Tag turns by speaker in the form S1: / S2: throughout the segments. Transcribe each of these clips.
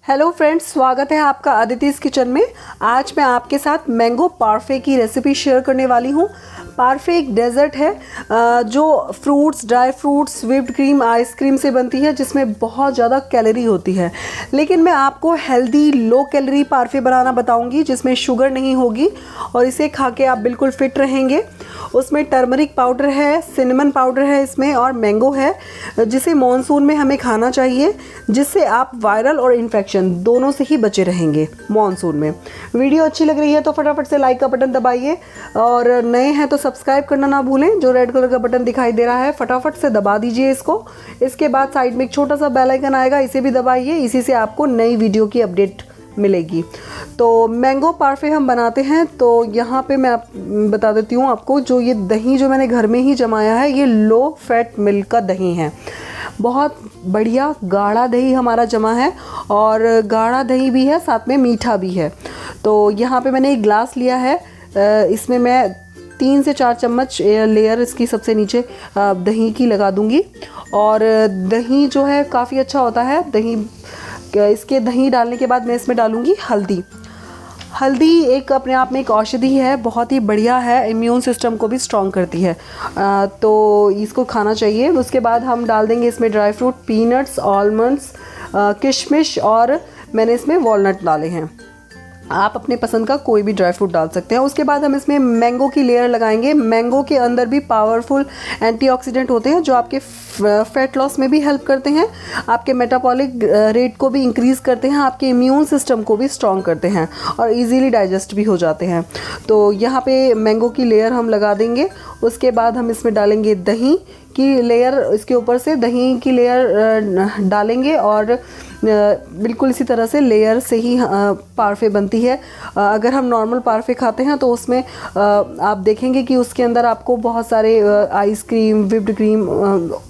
S1: Hello friends, स्वागत है आपका अदिति's किचन में। आज मैं आपके साथ मैंगो पार्फे की रेसिपी शेयर करने वाली हूँ। पार्फे एक डेजर्ट है जो fruits, dry fruits, whipped cream, ice cream से बनती है, जिसमें बहुत ज़्यादा कैलोरी होती है। लेकिन मैं आपको हेल्दी लो कैलोरी पार्फे बनाना बताऊंगी जिसमें शुगर नहीं होगी और इसे खा के आप बिल्कुल फिट रहेंगे। उसमें टर्मरिक पाउडर है, सिनेमन पाउडर है इसमें, और मैंगो है जिसे मॉनसून में हमें खाना चाहिए, जिससे आप वायरल और इन्फेक्शन दोनों से ही बचे रहेंगे मॉनसून में। वीडियो अच्छी लग रही है तो फटाफट से लाइक का बटन दबाइए और नए हैं तो सब्सक्राइब करना ना भूलें। जो रेड कलर का बटन दिखाई दे रहा है फटाफट से दबा दीजिए इसको। इसके बाद साइड में एक छोटा सा बेल आइकन आएगा, इसे भी दबाइए। इसी से आपको नई वीडियो की अपडेट मिलेगी। तो मैंगो पार्फे हम बनाते हैं, तो यहाँ पे मैं बता देती हूँ आपको, जो ये दही जो मैंने घर में ही जमाया है, ये लो फैट मिल्क का दही है। बहुत बढ़िया गाढ़ा दही हमारा जमा है, और गाढ़ा दही भी है, साथ में मीठा भी है। तो यहाँ पे मैंने एक ग्लास लिया है, इसमें मैं 3 से 4 चम्मच लेयर इसकी सबसे नीचे दही की लगा दूंगी। और दही जो है काफ़ी अच्छा होता है दही। इसके दही डालने के बाद मैं इसमें डालूंगी हल्दी। हल्दी एक अपने आप में एक औषधि है, बहुत ही बढ़िया है, इम्यून सिस्टम को भी स्ट्रॉन्ग करती है, तो इसको खाना चाहिए। उसके बाद हम डाल देंगे इसमें ड्राई फ्रूट, पीनट्स, आलमंड्स, किशमिश, और मैंने इसमें वॉलनट डाले हैं। आप अपने पसंद का कोई भी ड्राई फ्रूट डाल सकते हैं। उसके बाद हम इसमें मैंगो की लेयर लगाएंगे। मैंगो के अंदर भी पावरफुल एंटीऑक्सीडेंट होते हैं जो आपके फैट लॉस में भी हेल्प करते हैं, आपके मेटाबॉलिक रेट को भी इंक्रीज़ करते हैं, आपके इम्यून सिस्टम को भी स्ट्रॉन्ग करते हैं और इजीली डाइजेस्ट भी हो जाते हैं। तो यहाँ पे मैंगो की लेयर हम लगा देंगे। उसके बाद हम इसमें डालेंगे दही की लेयर, इसके ऊपर से दही की लेयर डालेंगे और बिल्कुल इसी तरह से लेयर से ही पार्फे बनती है। अगर हम नॉर्मल पार्फे खाते हैं तो उसमें आप देखेंगे कि उसके अंदर आपको बहुत सारे आइसक्रीम, व्हिप्ड क्रीम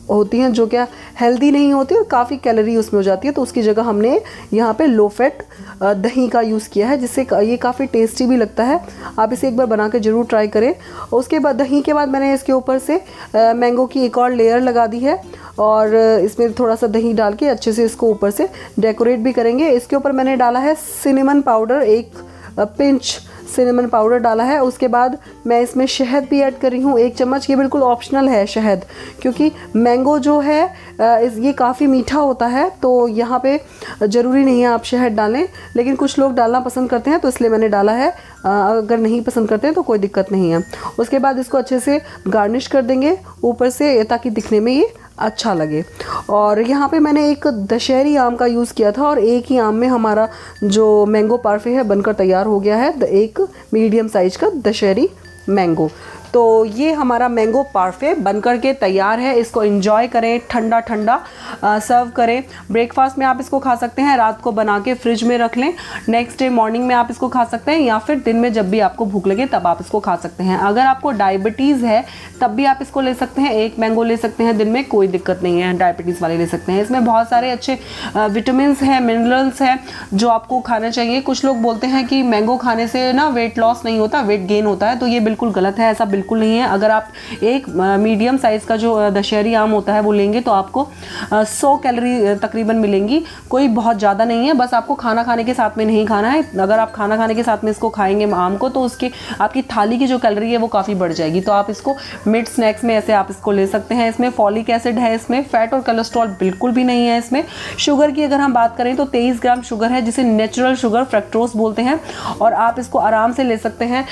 S1: होती हैं जो क्या हेल्दी नहीं होती और काफ़ी कैलोरी उसमें हो जाती है। तो उसकी जगह हमने यहाँ पे लो फैट दही का यूज़ किया है, जिससे ये काफ़ी टेस्टी भी लगता है। आप इसे एक बार बना के ज़रूर ट्राई करें। उसके बाद दही के बाद मैंने इसके ऊपर से मैंगो की एक और लेयर लगा दी है, और इसमें थोड़ा सा दही डाल के अच्छे से इसको ऊपर से डेकोरेट भी करेंगे। इसके ऊपर मैंने डाला है सिनेमन पाउडर, एक पिंच सिनेमन पाउडर डाला है। उसके बाद मैं इसमें शहद भी ऐड कर रही हूँ, 1 चम्मच। ये बिल्कुल ऑप्शनल है शहद, क्योंकि मैंगो जो है ये काफ़ी मीठा होता है, तो यहाँ पे ज़रूरी नहीं है आप शहद डालें, लेकिन कुछ लोग डालना पसंद करते हैं तो इसलिए मैंने डाला है। अगर नहीं पसंद करते हैं तो कोई दिक्कत नहीं है। उसके बाद इसको अच्छे से गार्निश कर देंगे ऊपर से, ताकि दिखने में ये अच्छा लगे। और यहाँ पे मैंने एक दशहरी आम का यूज़ किया था, और एक ही आम में हमारा जो मैंगो पार्फे है बनकर तैयार हो गया है, एक मीडियम साइज का दशहरी मैंगो। तो ये हमारा मैंगो पार्फे बनकर के तैयार है। इसको एंजॉय करें, ठंडा ठंडा सर्व करें। ब्रेकफास्ट में आप इसको खा सकते हैं, रात को बना के फ्रिज में रख लें, नेक्स्ट डे मॉर्निंग में आप इसको खा सकते हैं, या फिर दिन में जब भी आपको भूख लगे तब आप इसको खा सकते हैं। अगर आपको डायबिटीज़ है तब भी आप इसको ले सकते हैं, 1 मैंगो ले सकते हैं दिन में, कोई दिक्कत नहीं है, डायबिटीज़ वाले ले सकते हैं। इसमें बहुत सारे अच्छे विटामिन हैं, मिनरल्स हैं जो आपको खाना चाहिए। कुछ लोग बोलते हैं कि मैंगो खाने से ना वेट लॉस नहीं होता, वेट गेन होता है, तो ये बिल्कुल गलत है, ऐसा बिल्कुल नहीं है। अगर आप एक मीडियम साइज का जो दशहरी आम होता है वो लेंगे तो आपको 100 कैलोरी तकरीबन मिलेंगी, कोई बहुत ज़्यादा नहीं है। बस आपको खाना खाने के साथ में नहीं खाना है। अगर आप खाना खाने के साथ में इसको खाएंगे आम को, तो उसके आपकी थाली की जो कैलोरी है वो काफ़ी बढ़ जाएगी। तो आप इसको मिड स्नैक्स में ऐसे आप इसको ले सकते हैं। इसमें फॉलिक एसिड है, इसमें फैट और कोलेस्ट्रॉल बिल्कुल भी नहीं है। इसमें शुगर की अगर हम बात करें तो 23 ग्राम शुगर है, जिसे नेचुरल शुगर फ्रक्टोज बोलते हैं, और आप इसको आराम से ले सकते हैं।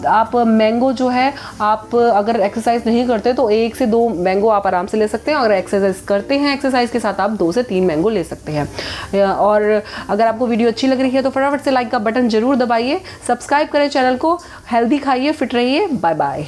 S1: आप मैंगो जो है, आप अगर एक्सरसाइज नहीं करते तो 1 से 2 मैंगो आप आराम से ले सकते हैं। अगर एक्सरसाइज करते हैं, एक्सरसाइज के साथ आप 2 से 3 मैंगो ले सकते हैं। और अगर आपको वीडियो अच्छी लग रही है तो फटाफट से लाइक का बटन जरूर दबाइए, सब्सक्राइब करें चैनल को। हेल्दी खाइए, फिट रहिए। Bye bye.